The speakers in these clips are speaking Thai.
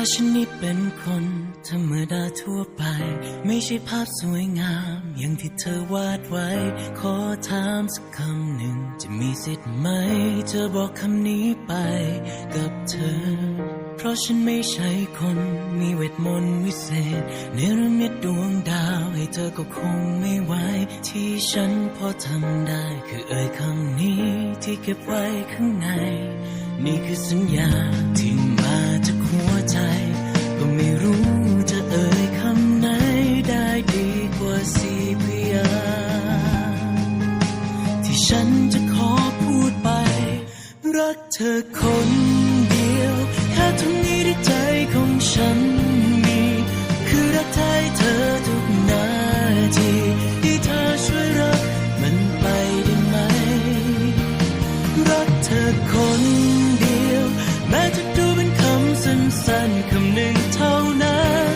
ะฉันนี่เป็นคนธรรมดาทั่วไปไม่ใช่ภาพสวยงามอย่างที่เธอวาดไว้ขอถามสักคำหนึ่งจะมีสิทธิ์ไหมเธอบอกคำนี้ไปกับเธอเพราะฉันไม่ใช่คนมีเวทมนต์วิเศษเนรมิตดวงดาวให้เธอก็คงไม่ไหวที่ฉันพอทำได้คือเอ่ยคำนี้ที่เก็บไว้ข้างในนี่คือสัญญาที่มาจากหัวใจก็ไม่รู้จะเอ่ยคำไหนได้ดีกว่าสี่พยางค์ที่ฉันจะขอพูดไปรักเธอคนเดียวแค่ตรงนี้ในใจของฉันมีคือรักแท้เธอทุกนาทีที่เธอช่วยรักมันไปได้ไหมรักเธอคนเดียวแม้จะดูเป็นคำสั้นๆคำหนึ่งเท่านั้น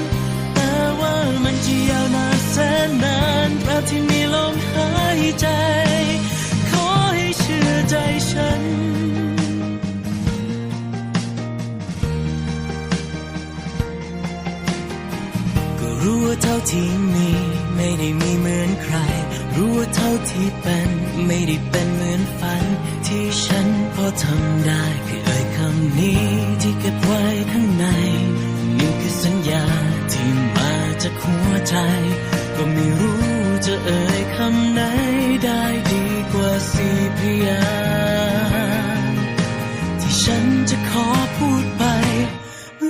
แต่ว่ามันจะยาวนานแสนนานตราบที่มีลมหายใจขอให้เชื่อใจฉันก็รู้ว่าเท่าที่มีไม่ได้มีเหมือนใครรู้ว่าเท่าที่เป็นไม่ได้เป็นเหมือนฝันที่ฉันพอทำได้คือเอ่ยคำนี้ที่เก็บไว้ข้างในนี่คือสัญญาที่มาจากหัวใจก็ไม่รู้จะเอ่ยคำไหนได้ดีกว่าสี่พยางค์ที่ฉันจะขอพูดไป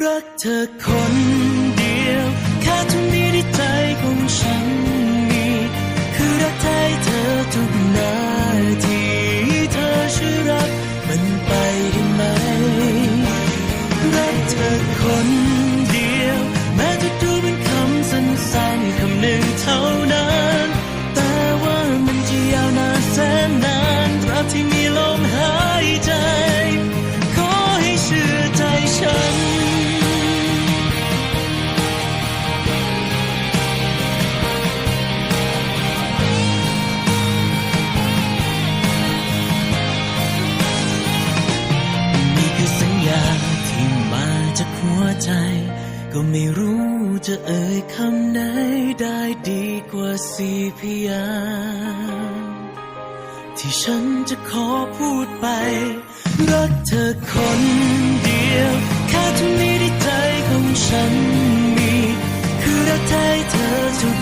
รักเธอคนเดียวแค่ตรงนี้ในใจของฉันมีคือรักแท้เธอทุกนาทีเธอช่วยรักมันไปได้ไหมรักเธอคนเดียวแม้จะดูเป็นคำสั้นๆคำหนึ่งเท่านั้นแต่ว่ามันจะยาวนานแสนนานตราบที่มีลมหายใจขอให้เชื่อใจฉันที่มาจากหัวใจก็ไม่รู้จะเอ่ยคำไหนได้ดีกว่าสี่พยางค์ที่ฉันจะขอพูดไปรักเธอคนเดียวแค่ตรงนี้ในใจของฉันมีคือรักแท้เธอทุก